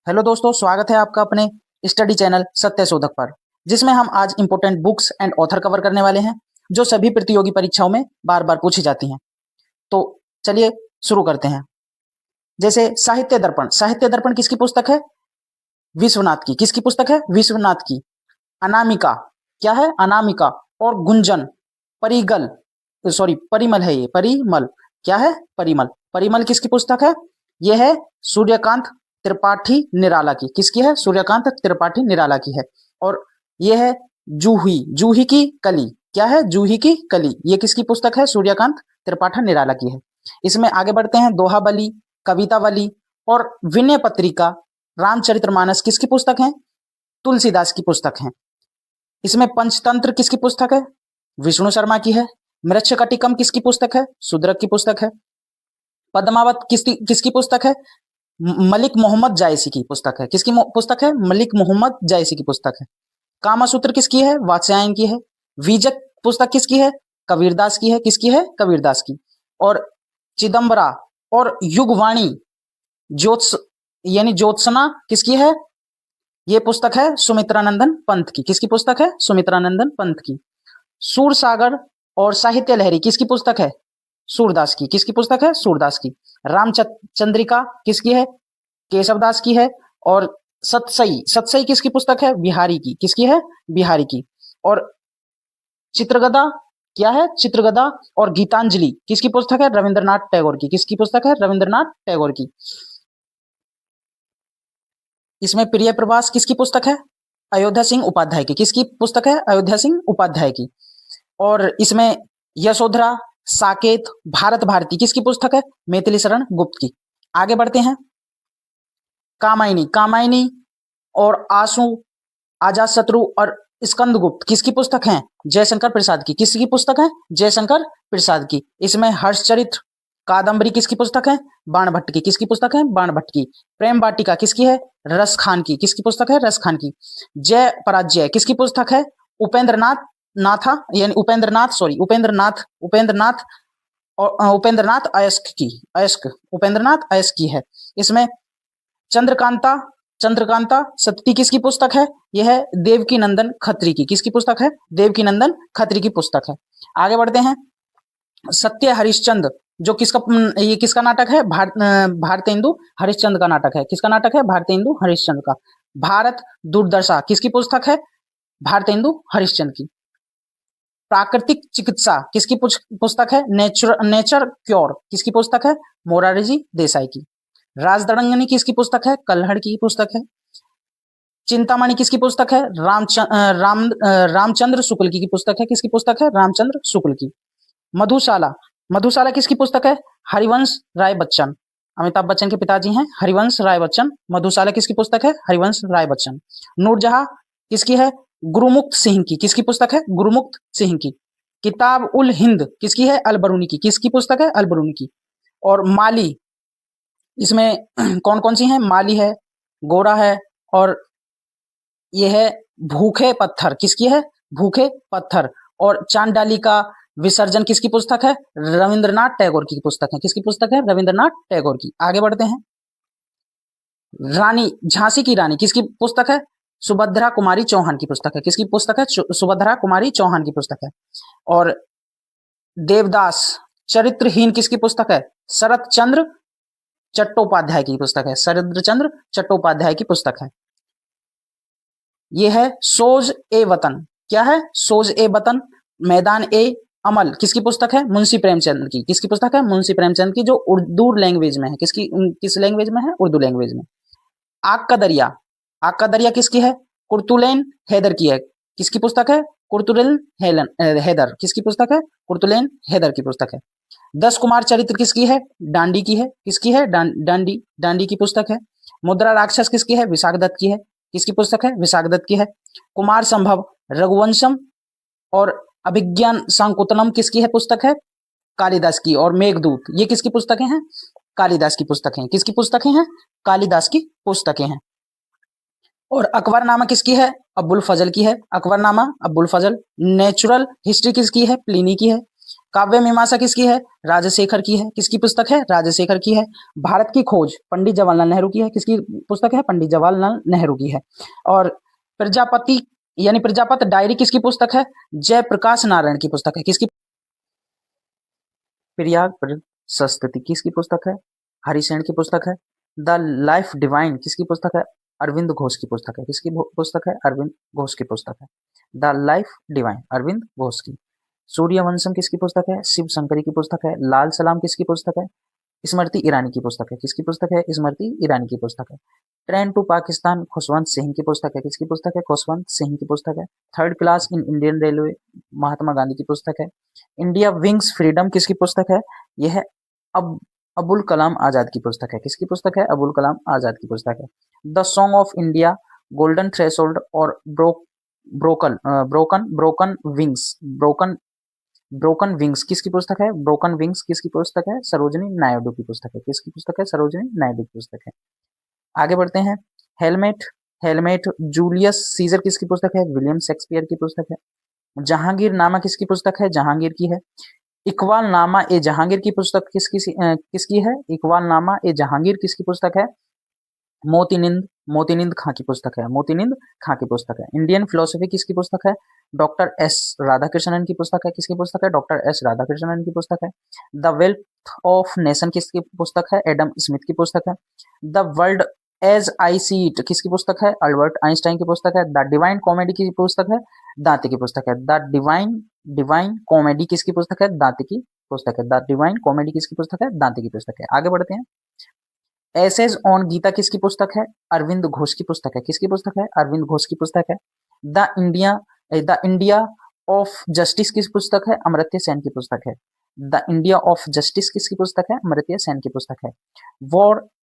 Hello दोस्तों, स्वागत है आपका अपने स्टडी चैनल सत्य शोधक पर, जिसमें हम आज important books and author cover करने वाले हैं जो सभी प्रतियोगी परीक्षाओं में बार बार पूछी जाती हैं। तो चलिए शुरू करते हैं। जैसे साहित्य दर्पण किसकी पुस्तक है? विश्वनाथ की। किसकी पुस्तक है? विश्वनाथ की। अनामिका क्या है? अनामिका। और गुंजन, परिगल, सॉरी परिमल है, ये परिमल क्या है? परिमल। परिमल किसकी पुस्तक है? यह है सूर्यकांत त्रिपाठी निराला की। किसकी है? सूर्यकांत त्रिपाठी निराला की है। और यह है जूही, जूही की कली। क्या है? जूही की कली। ये किसकी पुस्तक है? सूर्यकांत त्रिपाठी निराला की है। इसमें आगे बढ़ते हैं। दोहाबली, कवितावली और विनय पत्रिका, रामचरितमानस किसकी पुस्तक है? तुलसीदास की पुस्तक है। इसमें पंचतंत्र किसकी पुस्तक है? विष्णु शर्मा की है। मृच्छकटिकम किसकी पुस्तक है? शूद्रक की पुस्तक है। पद्मावत किसकी पुस्तक है? मलिक मोहम्मद जायसी की पुस्तक है। किसकी पुस्तक है? मलिक मोहम्मद जायसी की पुस्तक है। कामासूत्र किसकी है? वात्स्यायन की है। बीजक पुस्तक किसकी है? कबीरदास की है। किसकी है? कबीरदास की। और चिदम्बरा और युगवाणी ज्योत्स यानी ज्योत्सना किसकी है? ये पुस्तक है सुमित्रानंदन पंत की। किसकी पुस्तक है? सुमित्रानंदन पंत की। सूरसागर और साहित्य लहरी किसकी पुस्तक है? सूरदास की। किसकी पुस्तक है? सूरदास की। रामचंद्रिका किसकी है? केशवदास की है। और सतसई, सतसई किसकी पुस्तक है? बिहारी की। किसकी है? बिहारी की। और चित्रगदा क्या है? चित्रगदा और गीतांजलि किसकी पुस्तक है? रविंद्रनाथ टैगोर की। किसकी पुस्तक है? रविंद्रनाथ टैगोर की। इसमें प्रिय प्रवास किसकी पुस्तक है? अयोध्या सिंह उपाध्याय की। किसकी पुस्तक है? अयोध्या सिंह उपाध्याय की। और इसमें यशोधरा, साकेत, भारत भारती किसकी पुस्तक है? मैथिली शरण गुप्त की। आगे बढ़ते हैं। कामायनी, कामायनी और आंसू, अजातशत्रु और स्कंदगुप्त किसकी पुस्तक है? जयशंकर प्रसाद की। किसकी पुस्तक है? जयशंकर प्रसाद की। इसमें हर्षचरित्र, कादम्बरी किसकी पुस्तक है? बाणभट्ट की। किसकी पुस्तक है? बाणभट्ट की। प्रेम वाटिका किसकी है? रस खान की। किसकी पुस्तक है? रस खान की। जय पराजय किसकी पुस्तक है? उपेंद्रनाथ नाथा यानी उपेंद्रनाथ और उपेंद्रनाथ अयस्क की है। इसमें चंद्रकांता, चंद्रकांता सत्ती किसकी पुस्तक है? यह है देवकी नंदन खत्री की। किसकी पुस्तक है? देवकी नंदन खत्री की पुस्तक है। आगे बढ़ते हैं। सत्य हरिश्चंद्र जो ये किसका नाटक है? भारतेंदु हरिश्चंद्र का नाटक है। किसका नाटक है? भारतेंदु हरिश्चंद्र का। भारत दुर्दशा किसकी पुस्तक है? भारतेंदु हरिश्चंद्र की। प्राकृतिक चिकित्सा किसकी पुस्तक है? नेचर क्योर किसकी पुस्तक है? मोरारजी देसाई की। राजदड़ंगनी किसकी पुस्तक है? कल्हड़ की पुस्तक है। चिंतामणि किसकी पुस्तक है? रामचंद्र शुक्ल की पुस्तक है। किसकी पुस्तक है? रामचंद्र शुक्ल की। मधुशाला, मधुशाला किसकी पुस्तक है? हरिवंश राय बच्चन। अमिताभ बच्चन के पिताजी हैं हरिवंश राय बच्चन। मधुशाला किसकी पुस्तक है? हरिवंश राय बच्चन। नूरजहां किसकी है? गुरुमुक्त सिंह की। किसकी पुस्तक है? गुरुमुक्त सिंह की। किताब उल हिंद किसकी है? अलबरूनी की। किसकी पुस्तक है? अलबरूनी की। और माली, इसमें कौन कौन सी हैं? माली है, गोरा है, और यह है भूखे पत्थर। किसकी है? भूखे पत्थर। और चांडाली का विसर्जन किसकी पुस्तक है? रविंद्रनाथ टैगोर की पुस्तक है। किसकी पुस्तक है? रविंद्रनाथ टैगोर की। आगे बढ़ते हैं। रानी, झांसी की रानी किसकी पुस्तक है? सुभद्रा कुमारी चौहान की पुस्तक है। किसकी पुस्तक है? सुभद्रा कुमारी चौहान की पुस्तक है। और देवदास चरित्रहीन किसकी पुस्तक है? शरत चंद्र चट्टोपाध्याय की पुस्तक है। शरद चंद्र चट्टोपाध्याय की पुस्तक है। यह है सोज ए वतन। क्या है? सोज ए वतन, मैदान ए अमल किसकी पुस्तक है? मुंशी प्रेमचंद की। किसकी पुस्तक है? मुंशी प्रेमचंद की, जो उर्दू लैंग्वेज में है। किस लैंग्वेज में है? उर्दू लैंग्वेज में। आग का दरिया, आग का दरिया किसकी है? कुर्तुलैन हैदर की है। किसकी पुस्तक है? कुर्तुलैन हैदर। किसकी पुस्तक है? कुर्तुलैन हैदर की पुस्तक है। 10 कुमार चरित्र किसकी है? डांडी की है। किसकी है? डांडी, डांडी की पुस्तक है। मुद्रा राक्षस किसकी है? विशाख दत्त की है। किसकी पुस्तक है? विशाख दत्त की है। कुमार संभव, रघुवंशम और अभिज्ञान शाकुंतलम किसकी है पुस्तक है? कालिदास की। और मेघदूत ये किसकी पुस्तकें हैं? कालिदास की पुस्तकें। किसकी पुस्तकें हैं? कालिदास की पुस्तकें हैं। और अकबरनामा किसकी है? अबुल फजल की है। अकबरनामा अबुल फजल। नेचुरल हिस्ट्री किसकी है? प्लिनी की है। काव्य मीमांसा किसकी है? राजशेखर की है। किसकी पुस्तक है? राजशेखर की है। भारत की खोज पंडित जवाहरलाल नेहरू की है। किसकी पुस्तक है? पंडित जवाहरलाल नेहरू की है। और प्रजापति यानी प्रजापत डायरी किसकी पुस्तक है? जयप्रकाश नारायण की पुस्तक है। किसकी? प्रयाग प्रशस्ति किसकी पुस्तक है? हरिसेन की पुस्तक है। द लाइफ डिवाइन किसकी पुस्तक है? अरविंद घोष की पुस्तक है। किसकी पुस्तक है? अरविंद घोष की पुस्तक है। The life divine Aurobindo Ghosh की। सूर्यवंशम किसकी पुस्तक है? शिव शंकरी की पुस्तक है। लाल सलाम किसकी पुस्तक है? स्मृति ईरानी की पुस्तक है। किसकी पुस्तक है? स्मृति ईरानी की पुस्तक है। ट्रेन टू पाकिस्तान खुशवंत सिंह की पुस्तक है। किसकी पुस्तक है? खुशवंत सिंह की पुस्तक है। Third class in Indian railway Mahatma Gandhi की पुस्तक है। इंडिया विंग्स फ्रीडम किसकी पुस्तक है? यह है अबुल कलाम आजाद की पुस्तक है। किसकी पुस्तक है? अबुल कलाम आजाद की पुस्तक है। The song of India, golden threshold और ब्रोकन विंग्स किसकी पुस्तक है? ब्रोकन विंग्स किसकी पुस्तक है? सरोजिनी नायडू की पुस्तक है। किसकी पुस्तक है? सरोजिनी नायडू की पुस्तक है। आगे बढ़ते हैं। हेलमेट हेलमेट जूलियस सीजर किसकी पुस्तक है? विलियम शेक्सपियर की पुस्तक है। जहांगीर नामा किसकी पुस्तक है? जहांगीर की है। इकबाल नामा ए जहांगीर की पुस्तक किसकी है? इकबाल नामा ए जहांगीर किसकी पुस्तक है? मोतीनिंद खां की पुस्तक है। मोतीनिंद खां की पुस्तक है। इंडियन फिलोसफी किसकी पुस्तक है? डॉक्टर एस राधाकृष्णन की पुस्तक है। किसकी पुस्तक है? डॉक्टर एस राधाकृष्णन की पुस्तक है। द वेल्थ ऑफ नेशन किसकी पुस्तक है? एडम स्मिथ की पुस्तक है। The world as I see it किसकी पुस्तक है? अल्बर्ट आइंस्टाइन की पुस्तक है। द डिवाइन कॉमेडी की पुस्तक है? दांते की पुस्तक है। द डिवाइन कॉमेडी किसकी पुस्तक है? दांते की पुस्तक है। द डिवाइन कॉमेडी किसकी पुस्तक है? दांते की पुस्तक है। आगे बढ़ते हैं। एसेज ऑन गीता किसकी पुस्तक है? अरविंद घोष की पुस्तक है। किसकी पुस्तक है? अरविंद घोष की पुस्तक है। द इंडिया ऑफ जस्टिस किस पुस्तक है? अमर्त्य सेन की पुस्तक है। द इंडिया ऑफ जस्टिस किसकी पुस्तक है? अमर्त्य सेन की पुस्तक है।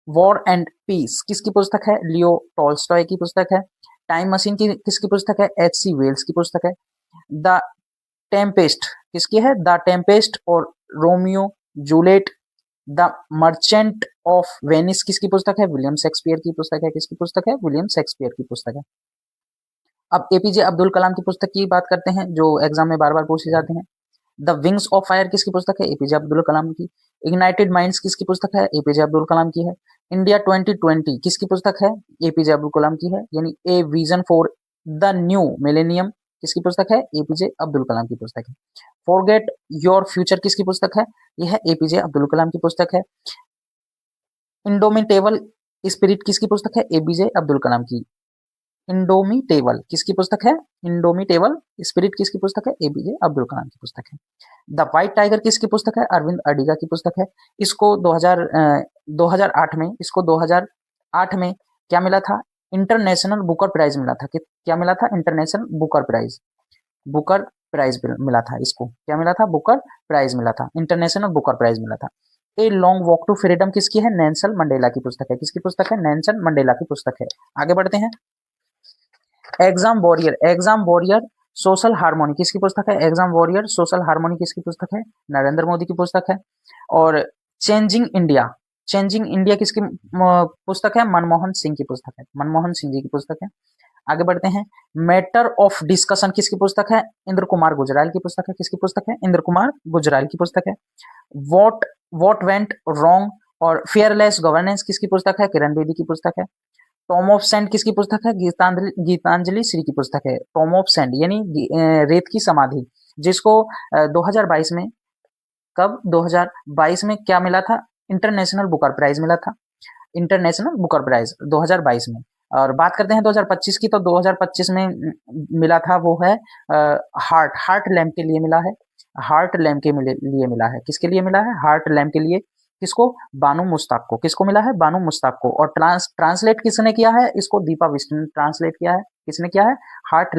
वॉर एंड पीस किसकी पुस्तक है? लियो टॉल्स्टॉय की पुस्तक है। टाइम मशीन की किसकी पुस्तक है? एच सी वेल्स की पुस्तक है। द टेम्पेस्ट किसकी है? द टेम्पेस्ट और Romeo Juliet the merchant of Venice किसकी पुस्तक है? विलियम शेक्सपियर की पुस्तक है। किसकी पुस्तक है? विलियम शेक्सपियर की पुस्तक है। अब एपीजे अब्दुल कलाम की पुस्तक की बात करते हैं जो एग्जाम में बार बार पूछे जाते हैं। द विंग्स ऑफ फायर किसकी पुस्तक है? एपीजे अब्दुल कलाम की। इग्नाइटेड माइंड्स किसकी पुस्तक है? एपीजे अब्दुल कलाम की है। इंडिया 2020 किसकी पुस्तक है? एपीजे अब्दुल कलाम की है। यानी a vision for the new millennium किसकी पुस्तक है? एपीजे अब्दुल कलाम की पुस्तक है। फॉरगेट योर फ्यूचर किसकी पुस्तक है? यह एपीजे अब्दुल कलाम की पुस्तक है। इंडोमिटेबल स्पिरिट किसकी पुस्तक है? एपीजे अब्दुल कलाम की। इंडोमिटेबल किसकी पुस्तक है? इंडोमिटेबल स्पिरिट किसकी पुस्तक है? एपीजे अब्दुल कलाम की पुस्तक है। द व्हाइट टाइगर किसकी पुस्तक है? अरविंद अडिगा की पुस्तक है। इसको 2008 में इसको 2008 में क्या मिला था? इंटरनेशनल बुकर प्राइज मिला था। क्या मिला था? इंटरनेशनल बुकर प्राइज मिला था। इसको क्या मिला था? बुकर प्राइज मिला था। इंटरनेशनल बुकर प्राइज मिला था। A long walk to freedom किसकी है? नेल्सन मंडेला की पुस्तक है। किसकी पुस्तक है? नेल्सन मंडेला की पुस्तक है। आगे बढ़ते हैं। एग्जाम वॉरियर सोशल हार्मोनी किसकी पुस्तक है? एग्जाम वॉरियर सोशल हार्मोनी किसकी पुस्तक है? नरेंद्र मोदी की पुस्तक है। और चेंजिंग इंडिया किसकी पुस्तक है? मनमोहन सिंह की पुस्तक है। मनमोहन सिंह जी की पुस्तक है। आगे बढ़ते हैं। मैटर ऑफ डिस्कशन किसकी पुस्तक है? इंद्र कुमार गुजराल की पुस्तक है। किसकी पुस्तक है? इंद्र कुमार गुजराल की पुस्तक है। वॉट वेंट रॉन्ग और फेयरलेस गवर्नेंस किसकी पुस्तक है? किरण बेदी की पुस्तक है। टॉम ऑफ सेंड किसकी पुस्तक है? गीतांजलि श्री की पुस्तक है। टॉम ऑफ सेंड यानी रेत की समाधि, जिसको 2022 में 2022 में क्या मिला था? इंटरनेशनल बुकर प्राइज मिला था। इंटरनेशनल बुकर प्राइज 2022 में। और बात करते हैं 2025 की, तो 2025 में मिला था वो है हार्ट लैम्प के लिए मिला है। हार्ट लैम्प के लिए मिला है। किसके लिए मिला है? हार्ट लैम्प के लिए। किसको? बानू मुश्ताक को। किसको मिला है? बानू मुश्ताक को। और ट्रांसलेट किसने किया है इसको? दीपा विष्ट ने ट्रांसलेट किया है। किसने किया है? हार्ट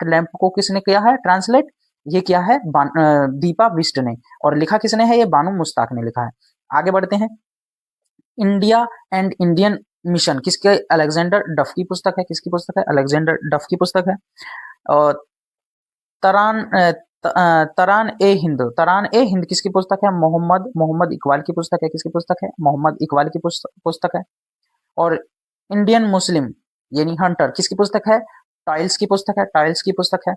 लैम्प को किसने किया है ट्रांसलेट? ये किया है दीपा विष्ट ने। और लिखा किसने है? ये बानू मुश्ताक ने लिखा है। आगे बढ़ते हैं। इंडिया एंड इंडियन मिशन किसके? अलेक्जेंडर डफ की पुस्तक है। किसकी पुस्तक है? अलेक्जेंडर डफ की पुस्तक है। और तरान ए हिंद किसकी पुस्तक है? मोहम्मद इकबाल की पुस्तक है। किसकी पुस्तक है? मोहम्मद इकबाल की पुस्तक है। और इंडियन मुस्लिम यानी हंटर किसकी पुस्तक है? टाइल्स की पुस्तक है। टाइल्स की पुस्तक है।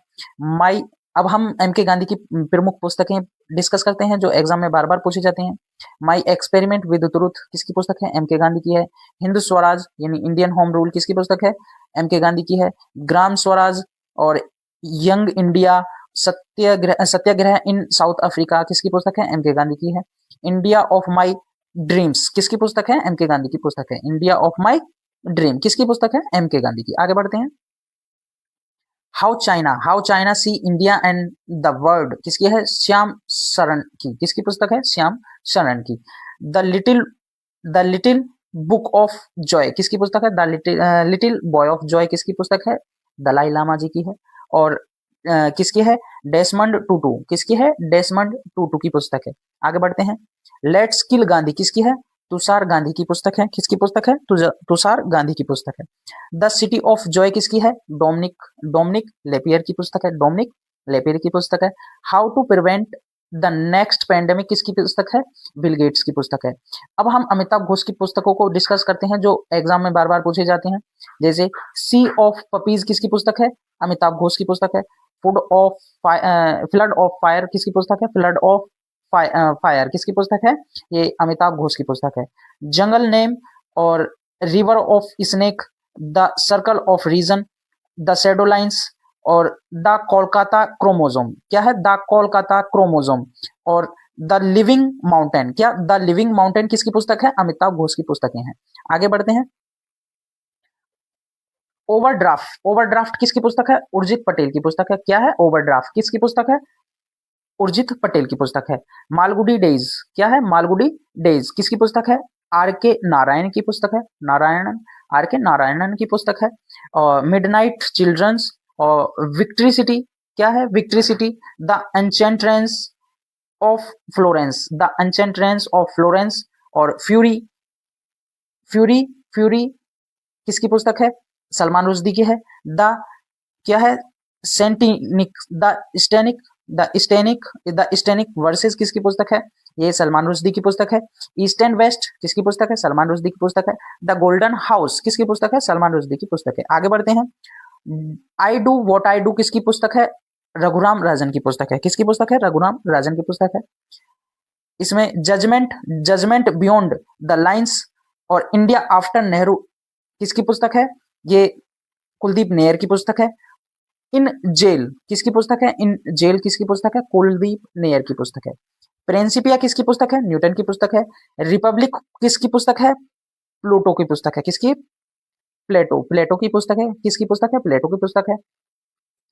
अब हम एम के गांधी की प्रमुख पुस्तकें डिस्कस करते हैं जो एग्जाम में बार बार पूछी जाती हैं। माई एक्सपेरिमेंट विद ट्रूथ किसकी पुस्तक है? एम के गांधी की है। हिंद स्वराज यानी इंडियन होम रूल किसकी पुस्तक है? एम के गांधी की है। ग्राम स्वराज और यंग इंडिया सत्याग्रह इन साउथ अफ्रीका किसकी पुस्तक है? एम के गांधी की है। इंडिया ऑफ माई ड्रीम्स किसकी पुस्तक है? एम के गांधी की पुस्तक है। इंडिया ऑफ माई ड्रीम किसकी पुस्तक है? एम के गांधी की। आगे बढ़ते हैं। How China see India and the world किसकी है? श्याम शरण की। किसकी पुस्तक है? श्याम शरण की। The little book of Joy किसकी पुस्तक है? The little boy of Joy किसकी पुस्तक है? दलाई लामा जी की है। और किसकी है? डेसमंड टूटू किसकी है? डेसमंड टूटू की पुस्तक है। आगे बढ़ते हैं। लेट्स किल गांधी किसकी है? तुषार गांधी की पुस्तक है। किसकी पुस्तक है? तुषार गांधी की पुस्तक है। द सिटी ऑफ जॉय किसकी है? डोमिनिक लेपियर की पुस्तक है। डोमिनिक लेपियर की पुस्तक है। How to prevent the next pandemic किसकी पुस्तक है? बिल गेट्स की पुस्तक है। अब हम अमिताभ घोष की पुस्तकों को डिस्कस करते हैं जो एग्जाम में बार बार पूछे जाते हैं। जैसे सी ऑफ पपीज किसकी पुस्तक है? अमिताभ घोष की पुस्तक है। फ्लड ऑफ फायर किसकी पुस्तक है? फ्लड ऑफ फायर किसकी पुस्तक है? ये अमिताभ घोष की पुस्तक है। जंगल नेम और river of snake, the circle of reason, the shadow lines और द कोलकाता क्रोमोजोम। क्या है? The Kolkata chromosome. और द लिविंग माउंटेन, क्या? द लिविंग माउंटेन किसकी पुस्तक है? अमिताभ घोष की पुस्तकें हैं। आगे बढ़ते हैं। ओवरड्राफ्ट किसकी पुस्तक है? उर्जित पटेल की पुस्तक है। क्या है? ओवरड्राफ्ट किसकी पुस्तक है? उर्जित पटेल की पुस्तक है। मालगुडी डेज, क्या है? मालगुडी डेज किसकी पुस्तक है? आर के नारायण की पुस्तक है। आर के नारायणन की पुस्तक है। और मिडनाइट चिल्ड्रंस और विक्ट्री सिटी, क्या है? Victory city. The enchantress of Florence, the enchantress of Florence. और फ्यूरी फ्यूरी फ्यूरी किसकी पुस्तक है? सलमान रुश्दी की है। द, क्या है? सेंटिनिक, द स्टेनिक वर्सेस किसकी पुस्तक है? ये सलमान रुश्दी की पुस्तक है। ईस्ट एंड वेस्ट किसकी पुस्तक है? सलमान रुश्दी की पुस्तक है। द गोल्डन हाउस किसकी पुस्तक है? सलमान रुश्दी की पुस्तक है। आगे बढ़ते हैं। I do what I do किसकी पुस्तक है? रघुराम राजन की पुस्तक है। किसकी पुस्तक है? रघुराम राजन की पुस्तक है। इसमें जजमेंट बियॉन्ड द लाइन्स और इंडिया आफ्टर नेहरू किसकी पुस्तक है? ये कुलदीप नैयर की पुस्तक है। इन जेल किसकी पुस्तक है? इन जेल किसकी पुस्तक है? कुलदीप नैयर की पुस्तक है। प्रिंसिपिया किसकी पुस्तक है? न्यूटन की पुस्तक है। रिपब्लिक किसकी पुस्तक है? प्लूटो की पुस्तक है। किसकी? प्लेटो की पुस्तक है। किसकी पुस्तक है? प्लेटो की पुस्तक है।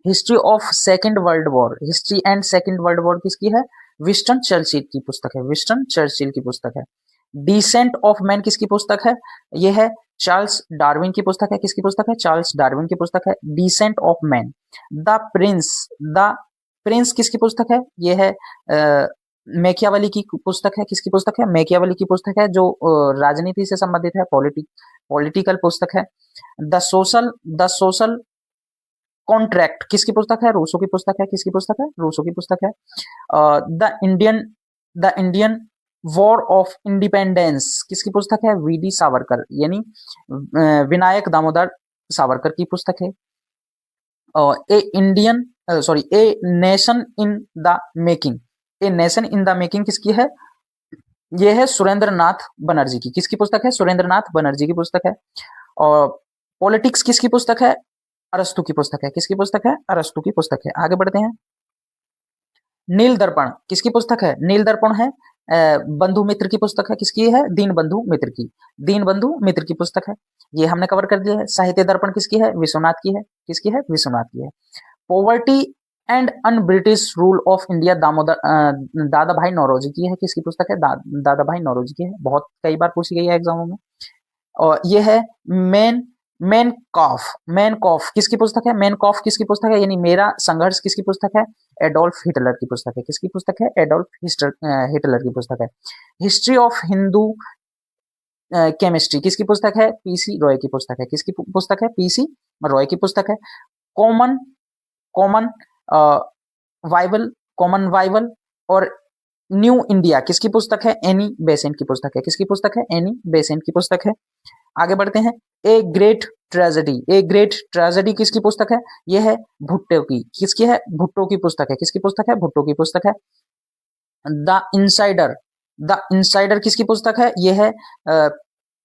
History of second world war, history and second world war किसकी है? विस्टन चर्चिल की पुस्तक है। विस्टन चर्चिल की पुस्तक है। डिसेंट ऑफ मैन किसकी पुस्तक है? यह है चार्ल्स डार्विन की पुस्तक है। किसकी पुस्तक है? चार्ल्स डार्विन की पुस्तक है। Descent of man. The Prince किसकी पुस्तक है? यह है मैकियावेली की पुस्तक है। किसकी पुस्तक है? मैकियावेली की पुस्तक है जो राजनीति से संबंधित है, पॉलिटिकल पुस्तक है। द सोशल कॉन्ट्रैक्ट किसकी पुस्तक है? रूसो की पुस्तक है। किसकी पुस्तक है? रूसो की पुस्तक है। The Indian war of independence किसकी पुस्तक है? वीडी सावरकर यानी विनायक दामोदर सावरकर की पुस्तक है। A nation in the making, a nation in the making किसकी है? यह है सुरेंद्र नाथ बनर्जी की। किसकी पुस्तक है? सुरेंद्र नाथ बनर्जी की पुस्तक है। और पॉलिटिक्स किसकी पुस्तक है? अरस्तु की पुस्तक है। किसकी पुस्तक है? अरस्तु की पुस्तक है। आगे बढ़ते हैं। नील दर्पण किसकी पुस्तक है? नील दर्पण है बंधु मित्र की पुस्तक है। किसकी है? दीन बंधु मित्र की। दीन बंधु मित्र की पुस्तक है। ये हमने कवर कर दिया है। साहित्य दर्पण किसकी है? विश्वनाथ की है। किसकी है? विश्वनाथ की है। Poverty and un British rule of India दादा भाई नौरोजी की है। किसकी पुस्तक है? दादा भाई नौरोजी की है। बहुत कई बार पूछी गई है एग्जामों में। और ये है मैन कॉफ किसकी पुस्तक है? मैन कॉफ किसकी पुस्तक है? यानी मेरा संघर्ष किसकी पुस्तक है? एडोल्फ हिटलर की पुस्तक है। किसकी पुस्तक है? एडोल्फ हिटलर की पुस्तक है। हिस्ट्री ऑफ हिंदू केमिस्ट्री किसकी पुस्तक है? पीसी रॉय की पुस्तक है। किसकी पुस्तक है? पीसी रॉय की पुस्तक है। कॉमन वाइवल और न्यू इंडिया किसकी पुस्तक है? एनी बेसेंट की पुस्तक है। किसकी पुस्तक है? एनी बेसेंट की पुस्तक है। आगे बढ़ते हैं। A great tragedy, a great tragedy किसकी पुस्तक है? ये है भुट्टो की। किसकी है? भुट्टो की पुस्तक है। किसकी पुस्तक है? भुट्टो की पुस्तक है। द इनसाइडर, द इनसाइडर किसकी पुस्तक है? ये है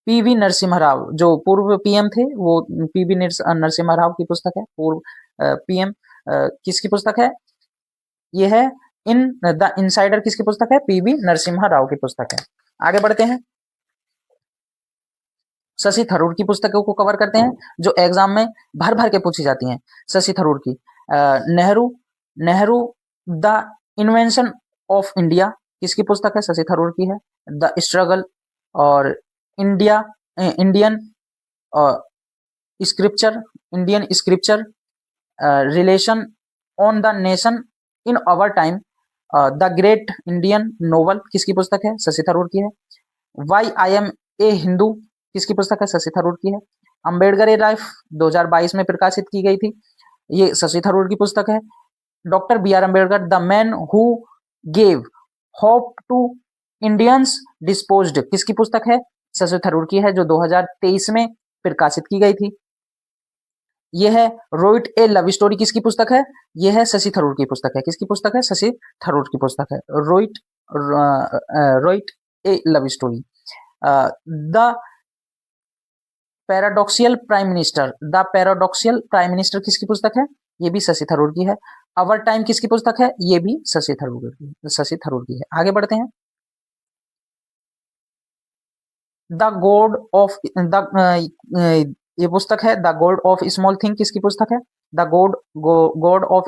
पीवी नरसिम्हा राव, जो पूर्व पीएम थे, वो पीवी नरसिम्हा राव की पुस्तक है। पूर्व पीएम किसकी पुस्तक है? ये है इन द इनसाइडर किसकी पुस्तक है? पीवी नरसिम्हा राव की पुस्तक है। आगे बढ़ते हैं, शशि थरूर की पुस्तकों को कवर करते हैं जो एग्जाम में भर भर के पूछी जाती हैं। शशि थरूर की Nehru, Nehru the invention of India किसकी पुस्तक है? शशि थरूर की है। द स्ट्रगल और India, Indian scripture, Indian scripture relation on the nation in our time, the great Indian novel किसकी पुस्तक है? शशि थरूर की है। Why I am a Hindu किसकी पुस्तक है? शशि थरूर की है। अंबेडकर ए लाइफ 2022 में प्रकाशित की गई थी, ये शशि थरूर की पुस्तक है। Doctor B R Ambedkar the man who gave hope to Indians disposed किसकी पुस्तक है? शशि थरूर की है, जो 2023 में प्रकाशित की गई थी। यह है रोइट ए लव स्टोरी किसकी पुस्तक है? यह है शशि थरूर की पुस्तक है। किसकी पुस्तक है? शशि थरूर की पुस्तक है। Wrote A love story. The paradoxical prime minister, the paradoxical prime minister किसकी पुस्तक है? ये भी शशि थरूर की है। अवर टाइम किसकी पुस्तक है? ये भी शशि थरूर की है। आगे बढ़ते हैं, द गॉड ऑफ द, ये पुस्तक है the God of small thing किसकी पुस्तक है? The God of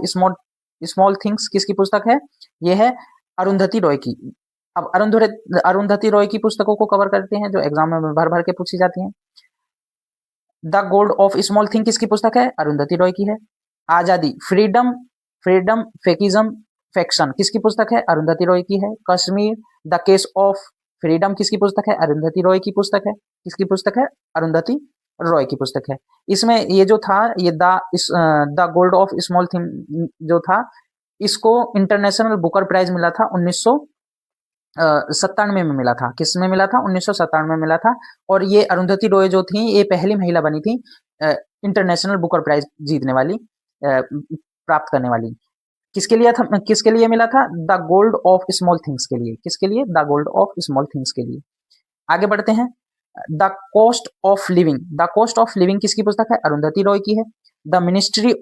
small things किसकी पुस्तक है? ये है अरुंधति रॉय की। अब अरुंधति रॉय की पुस्तकों को कवर करते हैं जो एग्जाम में भर भर के पूछी जाती हैं। The God of small thing किसकी पुस्तक है? अरुंधति रॉय की है। आजादी, फ्रीडम, फेकिज्म, फैक्शन किसकी पुस्तक है? अरुंधति रॉय की है। Kashmir, the case of freedom किसकी पुस्तक है? अरुंधति रॉय की पुस्तक है। किसकी पुस्तक है? अरुंधति रॉय की पुस्तक है। इसमें ये जो था, ये the gold of small thing जो था, इसको इंटरनेशनल बुकर प्राइज मिला था 1997 में मिला था। किस में मिला था? 1997 में मिला था। और ये अरुंधति रॉय जो थी, ये पहली महिला बनी थी इंटरनेशनल बुकर प्राइज जीतने वाली, प्राप्त करने वाली। किसके लिए था? किसके लिए मिला था? The gold of small things के लिए। किसके लिए? The gold of small things के लिए। आगे बढ़ते हैं, the cost of living, the cost of living किसकी पुस्तक है? अरुंधति रॉय की है। द मिनिस्ट्री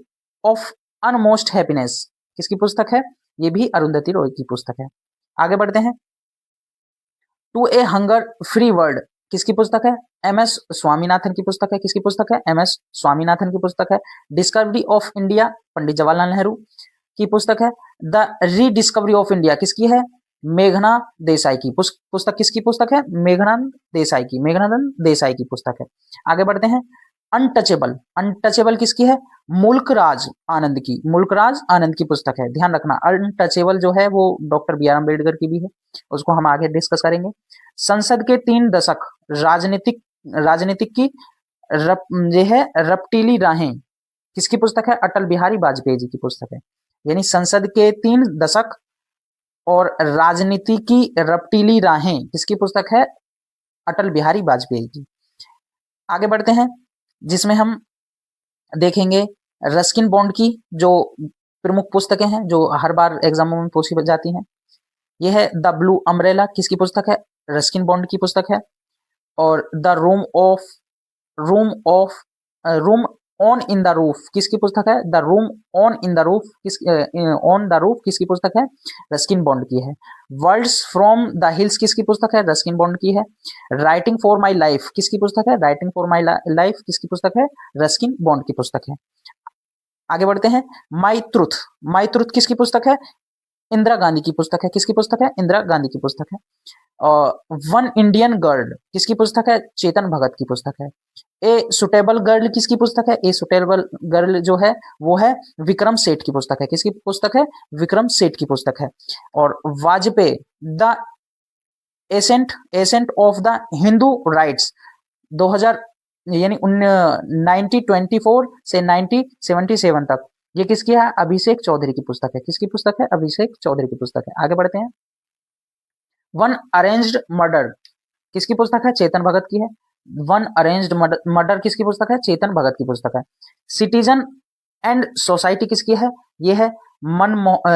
ऑफ अनमोस्ट हैप्पीनेस किसकी पुस्तक है? ये भी अरुंधति रॉय की पुस्तक है। आगे बढ़ते हैं, to a hunger free world किसकी पुस्तक है? एम एस स्वामीनाथन की पुस्तक है। किसकी पुस्तक है? एम एस स्वामीनाथन की पुस्तक है। Discovery of India, Pandit Jawaharlal Nehru की पुस्तक है। द रीडिस्कवरी ऑफ इंडिया किसकी है? मेघना देसाई की पुस्तक। किसकी पुस्तक है? मेघनानंद देसाई की पुस्तक है। आगे बढ़ते हैं, अनटचेबल, अनटचेबल किसकी है? मुल्कराज आनंद की पुस्तक है। ध्यान रखना, अनटचेबल जो है वो डॉक्टर बी आर अम्बेडकर की भी है, उसको हम आगे डिस्कस करेंगे। संसद के 3 दशक, राजनीतिक की ये है रपटीली राहें किसकी पुस्तक है? अटल बिहारी वाजपेयी जी की पुस्तक है। यानी संसद के 3 दशक और राजनीति की रपटीली राहें किसकी पुस्तक है? अटल बिहारी वाजपेयी की। आगे बढ़ते हैं, जिसमें हम देखेंगे रस्किन बॉन्ड की जो प्रमुख पुस्तकें हैं जो हर बार एग्जामों में पूछी जाती हैं। यह है द ब्लू अम्ब्रेला किसकी पुस्तक है? रस्किन बॉन्ड की पुस्तक है। और the room on in the roof किसकी पुस्तक है? The room on in the roof on the roof किसकी पुस्तक है? रस्किन बॉन्ड की है। वर्ड्स फ्रॉम द हिल्स किसकी पुस्तक है? रस्किन बॉन्ड की है। राइटिंग फॉर माई लाइफ किसकी पुस्तक है? राइटिंग फॉर माई लाइफ किसकी पुस्तक है? रस्किन बॉन्ड की पुस्तक है। आगे बढ़ते हैं, माई ट्रुथ किसकी पुस्तक है? इंदिरा गांधी की पुस्तक है। किसकी पुस्तक है? इंदिरा गांधी की पुस्तक है। वन इंडियन गर्ल किसकी पुस्तक है? चेतन भगत की पुस्तक है। ए सुटेबल गर्ल किसकी पुस्तक है? ए सुटेबल गर्ल जो है वो है विक्रम सेठ की पुस्तक है। किसकी पुस्तक है? विक्रम सेठ की पुस्तक है। और Vajpayee the ascent of the Hindu rights 2000 यानी 1924 से 1977 तक, ये किसकी है? अभिषेक चौधरी की पुस्तक है। किसकी पुस्तक है? अभिषेक चौधरी की पुस्तक है। आगे बढ़ते हैं, वन अरेंज्ड मर्डर किसकी पुस्तक है? चेतन भगत की है। वन अरेंज्ड मर्डर किसकी पुस्तक है? चेतन भगत की पुस्तक है। सिटीजन एंड सोसाइटी किसकी है? ये है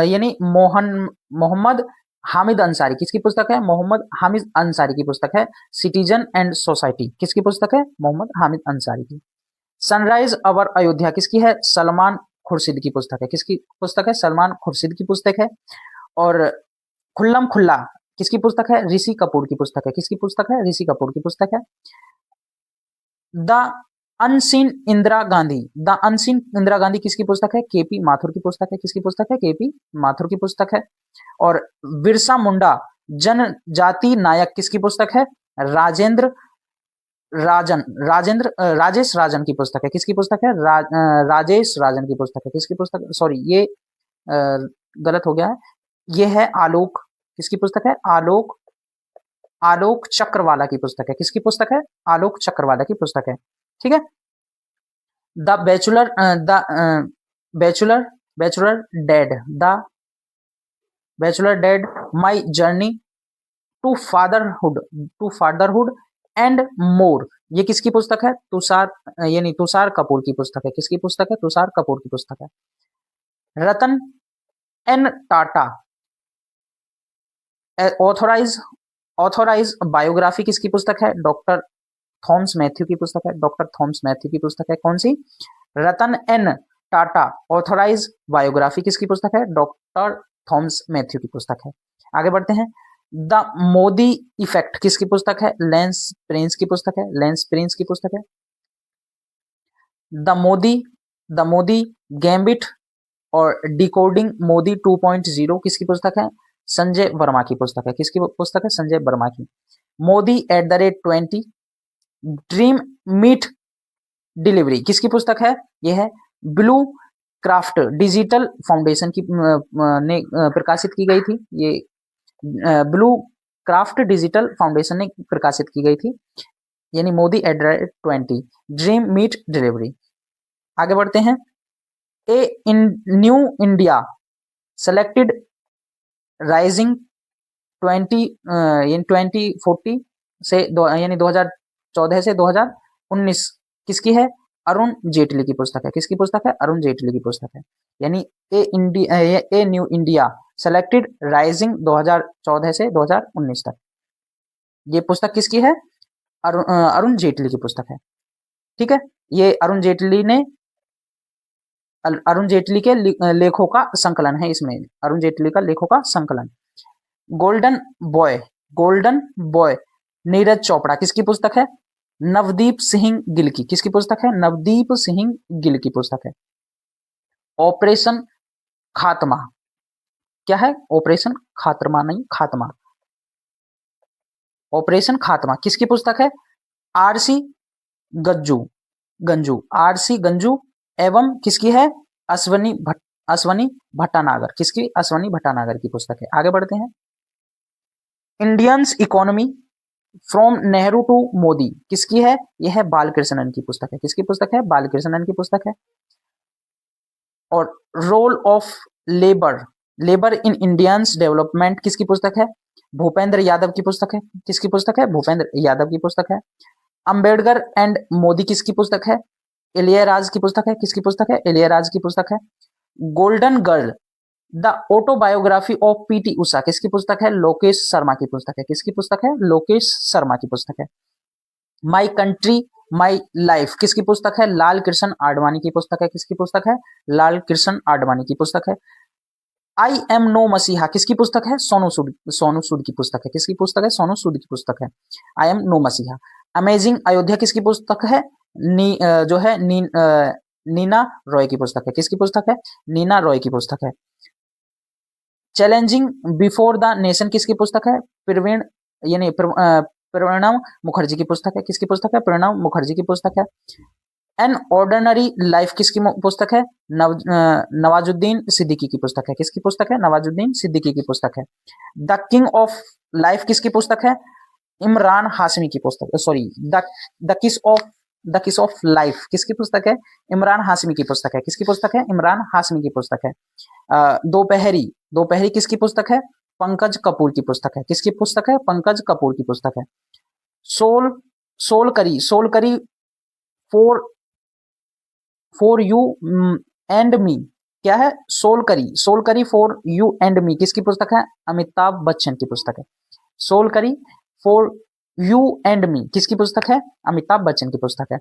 यानी मोहम्मद हामिद अंसारी। किसकी पुस्तक है? मोहम्मद हामिद अंसारी की पुस्तक है सिटीजन एंड सोसाइटी। किसकी पुस्तक है? मोहम्मद हामिद अंसारी की। सनराइज अवर अयोध्या किसकी है? सलमान खुर्शीद की पुस्तक है। किसकी पुस्तक है? सलमान खुर्शीद की पुस्तक है। और खुल्लम खुल्ला किसकी पुस्तक है? ऋषि कपूर की पुस्तक है। किसकी पुस्तक है? ऋषि कपूर की पुस्तक है। The unseen Indira Gandhi, the unseen Indira Gandhi किसकी पुस्तक है? केपी माथुर की पुस्तक है। किसकी पुस्तक है? केपी माथुर की पुस्तक है। और बिरसा मुंडा जनजाति नायक किसकी पुस्तक है? राजेश राजन की पुस्तक है। किसकी पुस्तक है? राजेश राजन की पुस्तक है। किसकी पुस्तक? सॉरी, ये गलत हो गया है। ये है आलोक, किसकी पुस्तक है? आलोक चक्रवाला की पुस्तक है। किसकी पुस्तक है? आलोक चक्रवाला की पुस्तक है। ठीक है। The bachelor dad my journey to fatherhood and more, ये किसकी पुस्तक है? तुषार कपूर की पुस्तक है। किसकी पुस्तक है? तुषार कपूर की पुस्तक है। रतन एन टाटा ऑथोराइज बायोग्राफी किसकी पुस्तक है? डॉक्टर थॉमस मैथ्यू की पुस्तक है। डॉक्टर थॉमस मैथ्यू की पुस्तक है। कौन सी? रतन एन टाटा ऑथोराइज बायोग्राफी किसकी पुस्तक है? डॉक्टर थॉमस मैथ्यू की पुस्तक है। आगे बढ़ते हैं। द मोदी इफेक्ट किसकी पुस्तक है? लेंस प्रिंस की पुस्तक है। लेंस प्रिंस की पुस्तक है। द मोदी गैम्बिट और डिकोडिंग मोदी 2.0 किसकी पुस्तक है? संजय वर्मा की पुस्तक है। किसकी पुस्तक है? संजय वर्मा की। मोदी @20 ड्रीम मीट डिलीवरी किसकी पुस्तक है? यह है ब्लू क्राफ्ट डिजिटल फाउंडेशन की ने प्रकाशित की गई थी। ये ब्लू क्राफ्ट डिजिटल फाउंडेशन ने प्रकाशित की गई थी, यानी मोदी @20 ड्रीम मीट डिलीवरी। आगे बढ़ते हैं। न्यू इंडिया सेलेक्टेड राइजिंग 2040 से यानी 2014 से 2019 किसकी है? अरुण जेटली की पुस्तक है। किसकी पुस्तक है? अरुण जेटली की पुस्तक है। यानी a new India selected rising 2014 से 2019 तक, ये पुस्तक किसकी है? अरुण जेटली की पुस्तक है। ठीक है। ये अरुण जेटली के लेखों का संकलन है। इसमें अरुण जेटली का लेखों का संकलन। गोल्डन बॉय नीरज चोपड़ा किसकी पुस्तक है? नवदीप सिंह गिल की। किसकी पुस्तक है? नवदीप सिंह गिल की पुस्तक है। ऑपरेशन खात्मा क्या है? ऑपरेशन खात्मा नहीं, खात्मा। ऑपरेशन खात्मा किसकी पुस्तक है? आरसी गंजू एवं किसकी है? अश्वनी भट्टानागर। किसकी? अश्वनी भट्टानागर की पुस्तक है। आगे बढ़ते हैं। Indians economy from Nehru to Modi किसकी है? यह है बालकृष्णन की पुस्तक है। किसकी पुस्तक है? बालकृष्णन की पुस्तक है। और role of labour in Indians development किसकी पुस्तक है? भूपेंद्र यादव की पुस्तक है। किसकी पुस्तक है? भूपेंद्र यादव की पुस्तक है। अंबेडकर एंड मोदी किसकी पुस्तक है? इलियाराज की पुस्तक है। किसकी पुस्तक है? इलियाराज की पुस्तक है। Golden girl the autobiography of PT Usha किसकी पुस्तक है? लोकेश शर्मा की पुस्तक है। किसकी पुस्तक है? लोकेश शर्मा की पुस्तक है। माई कंट्री माई लाइफ किसकी पुस्तक है? लाल कृष्ण आडवाणी की पुस्तक है। किसकी पुस्तक है? लाल कृष्ण आडवाणी की पुस्तक है। आई एम नो मसीहा किसकी पुस्तक है? सोनू सूद की पुस्तक है। किसकी पुस्तक है? सोनू सूद की पुस्तक है। आई एम नो मसीहा। अमेजिंग अयोध्या किसकी पुस्तक है? नीना रॉय की पुस्तक है। किसकी पुस्तक है? नीना रॉय की पुस्तक है। चैलेंजिंग बिफोर द नेशन किसकी पुस्तक है? प्रणव मुखर्जी की पुस्तक है। किसकी पुस्तक है? प्रणव मुखर्जी की पुस्तक है। एन ऑर्डिनरी लाइफ किसकी पुस्तक है? नवाजुद्दीन सिद्दीकी की पुस्तक है। किसकी पुस्तक है? नवाजुद्दीन सिद्दीकी की पुस्तक है। द किंग ऑफ लाइफ किसकी पुस्तक है? इमरान हाशमी की पुस्तक। सॉरी, द किस ऑफ लाइफ किसकी पुस्तक है? इमरान हाशमी की पुस्तक है। किसकी पुस्तक है? इमरान हाशमी की पुस्तक है। दोपहरी किसकी पुस्तक है? पंकज कपूर की पुस्तक है। किसकी पुस्तक है? पंकज कपूर की पुस्तक है। Soul curry, soul curry for for you and me, क्या है? Soul curry, soul curry for you and me किसकी पुस्तक है? अमिताभ बच्चन की पुस्तक है। Soul curry for you and me किसकी पुस्तक है? अमिताभ बच्चन की पुस्तक है।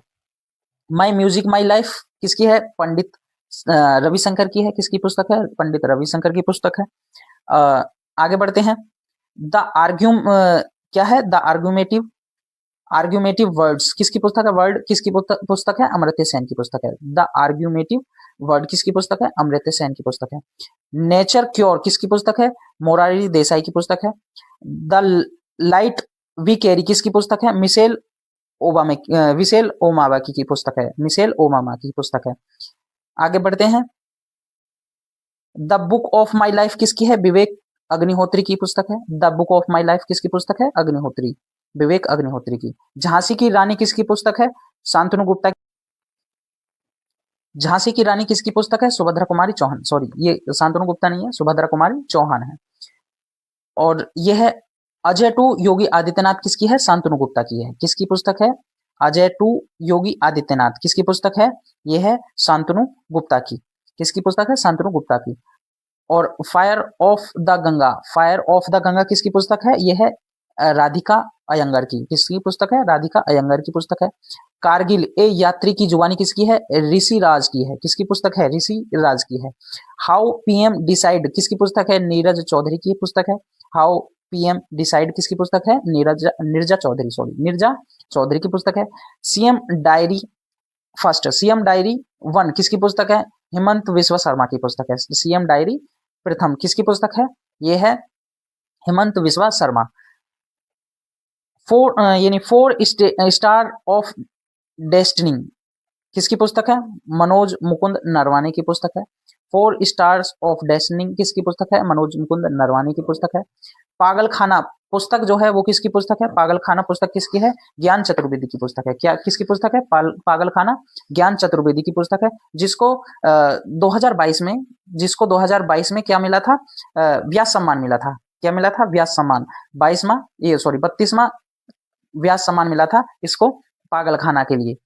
माई म्यूजिक माई लाइफ किसकी है? पंडित रविशंकर की है। किसकी पुस्तक है? पंडित रविशंकर की पुस्तक है। आगे बढ़ते हैं। द आर्ग्यूम क्या है? द आर्ग्यूमेटिव, आर्ग्यूमेटिव वर्ड्स किसकी पुस्तक है? वर्ड किसकी पुस्तक है? अमर्त्य सेन की पुस्तक है। द आर्ग्यूमेटिव वर्ड किसकी पुस्तक है? अमर्त्य सेन की पुस्तक है। नेचर क्योर किसकी पुस्तक है? मोरारी देसाई की पुस्तक है। द लाइट वी कैरी किसकी पुस्तक है? मिशेल ओबामा, विशेल ओमावाकी की पुस्तक है। मिशेल ओबामा की पुस्तक है। आगे बढ़ते हैं। The book of my life किसकी है? विवेक अग्निहोत्री की पुस्तक है। The book of my life किसकी पुस्तक है? अग्निहोत्री, विवेक अग्निहोत्री की। झांसी की रानी किसकी पुस्तक है? शांतनु गुप्ता। झांसी की रानी किसकी पुस्तक है? सुभद्रा कुमारी चौहान, सॉरी ये शांतनु गुप्ता नहीं है, सुभद्रा कुमारी चौहान है। और यह है अजय टू योगी आदित्यनाथ किसकी है? शांतनु गुप्ता की है। किसकी पुस्तक है? अजय टू योगी आदित्यनाथ किसकी पुस्तक है? यह है शांतनु गुप्ता की। किसकी पुस्तक है? शांतनु गुप्ता की। और fire of the Ganga, fire of the Ganga किसकी पुस्तक है? यह है राधिका अयंगर की। किसकी पुस्तक है? राधिका अयंगर की पुस्तक है। कारगिल ए यात्री की जुबानी किसकी है? ऋषि राज की है। किसकी पुस्तक है? ऋषि राज की है। हाउ पीएम डिसाइड किसकी पुस्तक है? नीरज चौधरी की पुस्तक है। हाउ पीएम डिसाइड किसकी पुस्तक है? नीरजा चौधरी, सॉरी नीरजा चौधरी की पुस्तक है। CM diary first, CM diary one किसकी पुस्तक है? हेमंत विश्व शर्मा की पुस्तक है। सीएम डायरी प्रथम किसकी पुस्तक है? यह है हेमंत विश्व Sharma. Four star of destiny किसकी पुस्तक है? मनोज मुकुंद नरवाने की पुस्तक है। फोर स्टार्स ऑफ डेस्टिनी किसकी पुस्तक है? मनोज मुकुंद नरवाने की पुस्तक है। पागल खाना पुस्तक जो है वो किसकी पुस्तक है? पागल खाना पुस्तक किसकी है? ज्ञान चतुर्वेदी की पुस्तक है। क्या किसकी पुस्तक है? पागल खाना ज्ञान चतुर्वेदी की पुस्तक है, जिसको 2022 में, जिसको 2022 में क्या मिला था? व्यास सम्मान मिला था। क्या मिला था? व्यास सम्मान। 22वां, ये सॉरी 32वां व्यास सम्मान मिला था इसको, पागल खाना के लिए,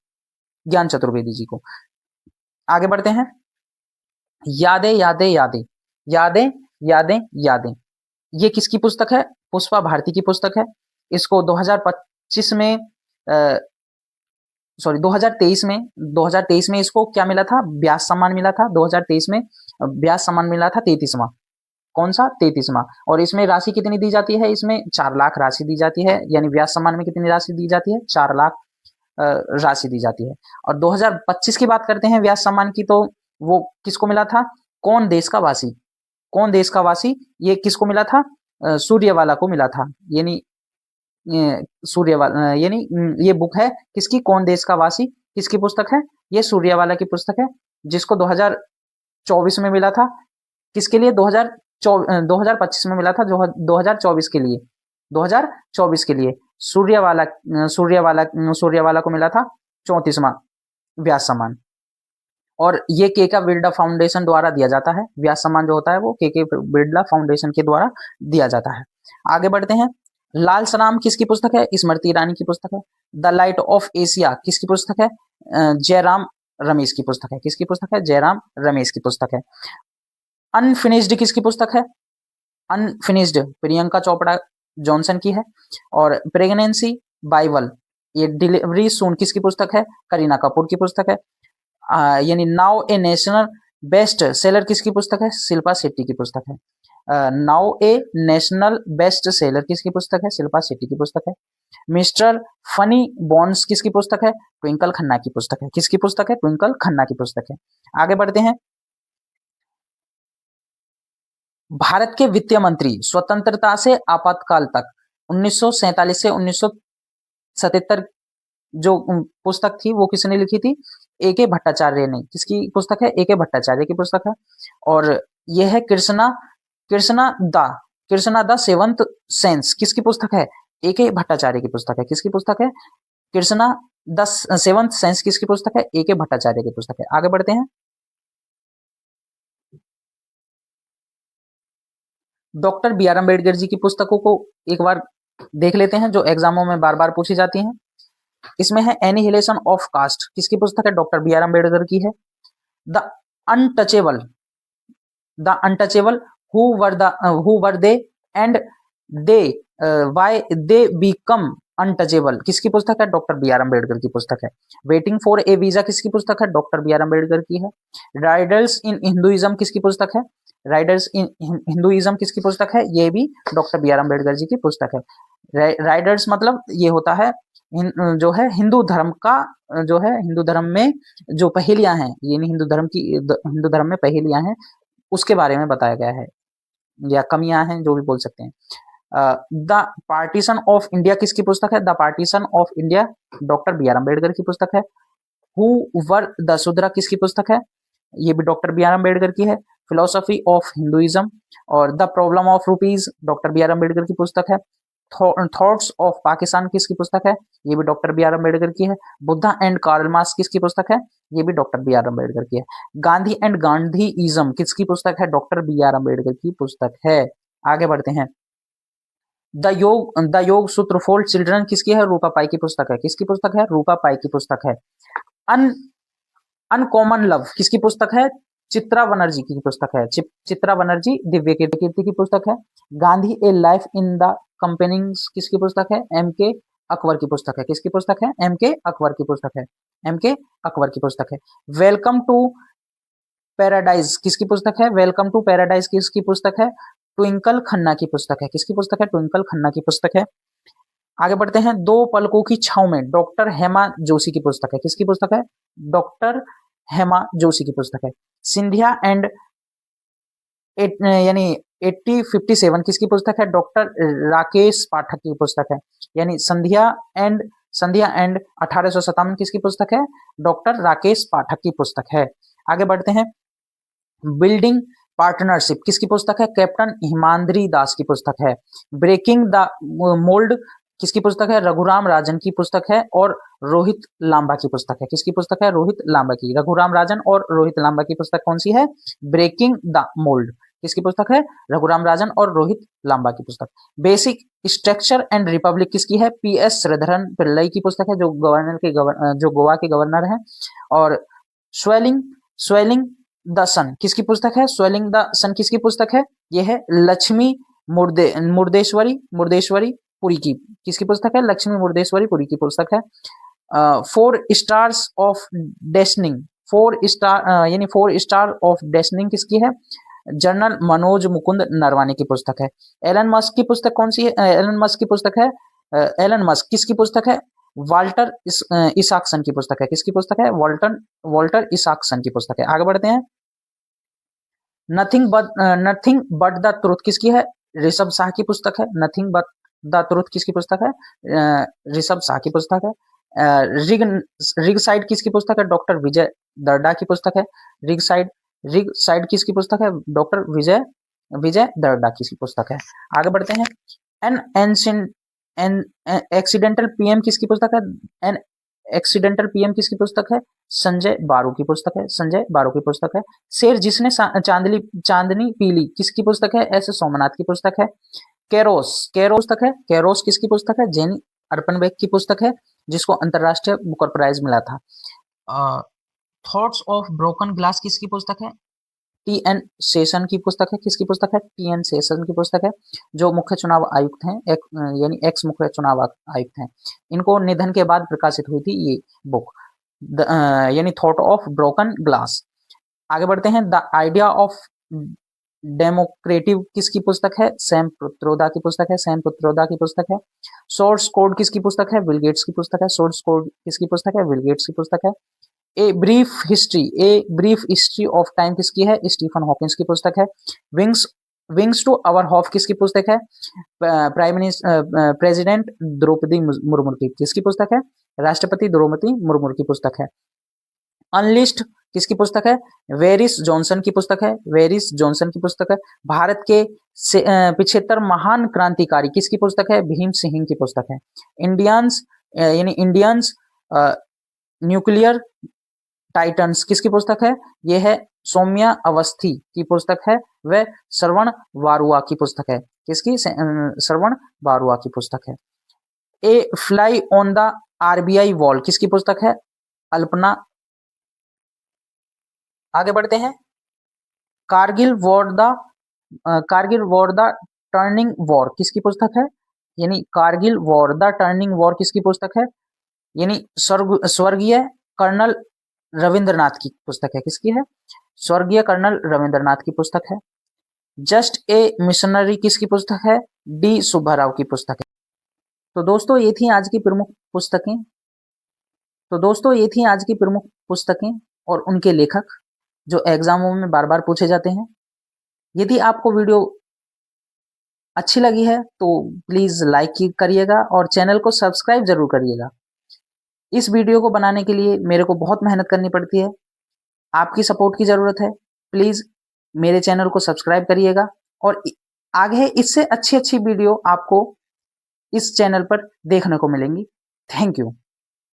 ज्ञान चतुर्वेदी जी को। आगे बढ़ते हैं। यादें यादें यादें, यादें यादें यादें, ये किसकी पुस्तक है? पुष्पा भारती की पुस्तक है। इसको 2025 में सॉरी 2023 में इसको क्या मिला था? व्यास सम्मान मिला था। 2023 में व्यास सम्मान मिला था 33वां। कौन सा? 33वां। और इसमें राशि कितनी दी जाती है? इसमें 4 लाख राशि दी जाती है। यानी व्यास सम्मान में कितनी राशि दी जाती है? 4 लाख राशि दी जाती है। और 2025 की बात करते हैं व्यास सम्मान की, तो वो किसको मिला था? कौन देश का वासी, कौन देश का वासी, ये किसको मिला था? सूर्यवाला को मिला था। यानी सूर्यवाला, यानी ये बुक है किसकी? कौन देश का वासी किसकी पुस्तक है? ये सूर्यवाला की पुस्तक है, जिसको 2024 में मिला था। किसके लिए? 2025 में मिला था, जो 2024 के लिए, 2024 के लिए सूर्यवाला सूर्यवाला को मिला था 34वां व्यास सम्मान। और ये केके बिरला फाउंडेशन द्वारा दिया जाता है। व्यास सम्मान जो होता है वो केके बिरला फाउंडेशन के द्वारा दिया जाता है। आगे बढ़ते हैं। लाल सलाम किसकी पुस्तक है? स्मृति ईरानी की पुस्तक है। द लाइट ऑफ एशिया किसकी पुस्तक है? जयराम रमेश की पुस्तक है। किसकी पुस्तक है? जयराम रमेश की पुस्तक है। अनफिनिश्ड किसकी पुस्तक है? अनफिनिश्ड प्रियंका चोपड़ा जॉनसन की है। और प्रेगनेंसी बाइबल, ये डिलीवरी सून किसकी पुस्तक है? करीना कपूर की पुस्तक है। यानी नाउ ए नेशनल बेस्ट सेलर किसकी पुस्तक है? शिल्पा शेट्टी की पुस्तक है। नाउ ए नेशनल बेस्ट सेलर किसकी पुस्तक है? शिल्पा शेट्टी की पुस्तक है। मिस्टर फनी बॉन्ड्स किसकी पुस्तक है? ट्विंकल खन्ना की पुस्तक है। किसकी पुस्तक है? ट्विंकल खन्ना की पुस्तक है। आगे बढ़ते हैं। भारत के वित्तीय मंत्री स्वतंत्रता से आपातकाल तक 1947 से 1977 जो पुस्तक थी वो किसने लिखी थी? ए.के. भट्टाचार्य ने। किसकी पुस्तक है? ए.के. भट्टाचार्य की पुस्तक है। और यह है कृष्णा द सेवंथ सेंस किसकी पुस्तक है? ए.के. भट्टाचार्य की पुस्तक है। किसकी पुस्तक है? कृष्णा द सेवंथ सेंस किसकी पुस्तक है? ए.के. भट्टाचार्य की पुस्तक है। आगे बढ़ते हैं। Doctor B R Ambedkar ji की पुस्तकों को एक बार देख लेते हैं, जो एग्जामों में बार बार पूछी जाती हैं। इसमें है एनिहिलेशन ऑफ कास्ट, किसकी पुस्तक है? डॉक्टर बी आर अम्बेडकर की है। The untouchable, the untouchable, who were they and they why they become untouchable, किसकी पुस्तक है? डॉक्टर बी आर अम्बेडकर की पुस्तक है। वेटिंग फॉर ए वीजा किसकी पुस्तक है? डॉक्टर बी आर अम्बेडकर की है। राइडर्स इन हिंदुइज्म किसकी पुस्तक है? राइडर्स इन हिंदुइज्म किसकी पुस्तक है? ये भी doctor B R Ambedkar ji की पुस्तक है। राइडर्स मतलब ये होता है जो है हिंदू धर्म का, जो है हिंदू धर्म में जो पहेलियां हैं, यानी हिंदू धर्म में पहेलियां हैं, उसके बारे में बताया गया है, या कमियां हैं, जो भी बोल सकते हैं। द पार्टीशन ऑफ इंडिया किसकी पुस्तक है? The partition of India doctor B R Ambedkar की पुस्तक है। हु वर द शूद्रा किसकी पुस्तक है? ये भी डॉक्टर बी आर अम्बेडकर की है। फिलोसफी ऑफ हिंदुइज्म और the problem of rupees doctor B R Ambedkar की पुस्तक है। थॉट्स ऑफ पाकिस्तान किसकी पुस्तक है? ये भी डॉक्टर बी आर अम्बेडकर की है। बुद्धा एंड कार्ल मार्क्स किसकी पुस्तक है? ये भी डॉक्टर बी आर अम्बेडकर की है। गांधी एंड गांधीइज्म किसकी पुस्तक है? डॉक्टर बी आर अम्बेडकर की पुस्तक है। आगे बढ़ते हैं। द योग सूत्र फॉर चिल्ड्रन किसकी है? रूपा पाई की पुस्तक है। किसकी पुस्तक है? रूपा पाई की पुस्तक है। अन अनकॉमन लव किसकी पुस्तक है? चित्रा बनर्जी की पुस्तक है। चित्रा बनर्जी दिव्य कीर्ति की पुस्तक है। Gandhi a life in the campaigns किसकी पुस्तक है? एम के अकबर की पुस्तक है। किसकी पुस्तक है? एम के अकबर की पुस्तक है। एम के अकबर की पुस्तक है। वेलकम टू पैराडाइज किसकी पुस्तक है? वेलकम टू पैराडाइज किसकी पुस्तक है? ट्विंकल खन्ना की पुस्तक है। किसकी पुस्तक है? ट्विंकल खन्ना की पुस्तक है। आगे बढ़ते हैं। दो पलकों की छाव में डॉक्टर हेमा जोशी की पुस्तक है। किसकी पुस्तक है? डॉक्टर हेमा जोशी की पुस्तक है। सिंधिया एंड यानी 8057 किसकी पुस्तक है? डॉक्टर राकेश पाठक की पुस्तक है। यानी संध्या एंड 1857 किसकी पुस्तक है? डॉक्टर राकेश पाठक की पुस्तक है। आगे बढ़ते हैं। बिल्डिंग पार्टनरशिप किसकी पुस्तक है? कैप्टन हिमांद्री दास की पुस्तक है। ब्रेकिंग द मोल्ड किसकी पुस्तक है? रघुराम राजन की पुस्तक है और रोहित लांबा की पुस्तक है। किसकी पुस्तक है? रोहित लांबा की। रघुराम राजन और रोहित लांबा की पुस्तक कौन सी है? ब्रेकिंग द मोल्ड किसकी पुस्तक है? रघुराम राजन और रोहित लांबा की पुस्तक। बेसिक स्ट्रक्चर एंड रिपब्लिक किसकी है? पी एस श्रीधरन पिल्लई की पुस्तक है, जो गोवा के गवर्नर है। और स्वेलिंग द सन किसकी पुस्तक है? स्वेलिंग द सन किसकी पुस्तक है? यह है लक्ष्मी मुर्देश्वरी पुरी की। किसकी पुस्तक है? लक्ष्मी मुर्देश्वरी पुरी की पुस्तक है। 4 stars of destiny 4 star of destiny किसकी है? जनरल मनोज मुकुंद नरवाने की पुस्तक है। एलन मस्क की पुस्तक कौन सी है? एलन मस्क की पुस्तक है, एलन मस्क किसकी पुस्तक है? वाल्टर इसाक्सन की पुस्तक है। किसकी पुस्तक है? वॉल्टर इसाक्सन की पुस्तक है। आगे बढ़ते हैं। नथिंग बट द ट्रुथ किसकी है? ऋषभ शाह की पुस्तक है। नथिंग बट द ट्रुथ किसकी पुस्तक है? ऋषभ शाह की पुस्तक है। रिग साइड किसकी पुस्तक है? डॉक्टर विजय दर्डा की पुस्तक है। रिग साइड किसकी पुस्तक है? डॉक्टर विजय दर्डा की पुस्तक है। आगे बढ़ते हैं। एन एक्सीडेंटल पीएम किसकी पुस्तक है? एन एक्सीडेंटल पीएम किसकी पुस्तक है? संजय बारू की पुस्तक है। संजय बारू की पुस्तक है। शेर जिसने चांदनी पीली किसकी पुस्तक है? एस सोमनाथ की पुस्तक है। कैरोस किसकी पुस्तक है? जेनी अर्पनबेक की पुस्तक है, जिसको अंतरराष्ट्रीय बुकर प्राइज मिला था। थॉट्स ऑफ ब्रोकन ग्लास किसकी पुस्तक है? टी एन शेषन की पुस्तक है। किसकी पुस्तक है? टी एन शेषन की पुस्तक है, जो मुख्य चुनाव आयुक्त हैं, यानी एक्स मुख्य चुनाव आयुक्त हैं। इनको निधन के बाद प्रकाशित हुई थी ये बुक, यानी थॉट ऑफ ब्रोकन ग्लास। आगे बढ़ते हैं। द आइडिया ऑफ डेमोक्रेटिव किसकी पुस्तक है? सैम पित्रोदा की पुस्तक है। सैम पित्रोदा की पुस्तक है। सोर्स कोड किसकी पुस्तक है? विल गेट्स की पुस्तक है। सोर्स कोड किसकी पुस्तक है? विल गेट्स की पुस्तक है। A brief history of time किसकी है? स्टीफन हॉकिंस की पुस्तक है। विंग्स टू अवर हॉफ किसकी पुस्तक है? प्रेसिडेंट द्रौपदी मुर्मू की। किसकी पुस्तक है? राष्ट्रपति द्रौपदी मुर्मू की पुस्तक है। अनलिस्ट किसकी पुस्तक है? वेरिस जॉनसन की पुस्तक है। वेरिस जॉनसन की पुस्तक है। भारत के 75 महान क्रांतिकारी किसकी पुस्तक है? भीम सिंह की पुस्तक है। इंडियंस न्यूक्लियर टाइटन्स किसकी पुस्तक है? यह है सौम्या अवस्थी की पुस्तक है। वह श्रवण बारुआ की पुस्तक है। किसकी? श्रवण बारुआ की पुस्तक है। A fly on the RBI wall किसकी पुस्तक है? अल्पना। आगे बढ़ते हैं। Kargil war the turning war किसकी पुस्तक है? यानी Kargil war the turning war किसकी पुस्तक है? यानी स्वर्गीय कर्नल रविंद्रनाथ की पुस्तक है। किसकी है? स्वर्गीय कर्नल रविंद्रनाथ की पुस्तक है। जस्ट ए मिशनरी किसकी पुस्तक है? डी सुब्बाराव की पुस्तक है। तो दोस्तों ये थी आज की प्रमुख पुस्तकें। और उनके लेखक जो एग्जामों में बार बार पूछे जाते हैं। यदि आपको वीडियो अच्छी लगी है तो प्लीज लाइक करिएगा और चैनल को सब्सक्राइब जरूर करिएगा। इस वीडियो को बनाने के लिए मेरे को बहुत मेहनत करनी पड़ती है, आपकी सपोर्ट की जरूरत है। प्लीज मेरे चैनल को सब्सक्राइब करिएगा और आगे इससे अच्छी वीडियो आपको इस चैनल पर देखने को मिलेंगी। Thank you.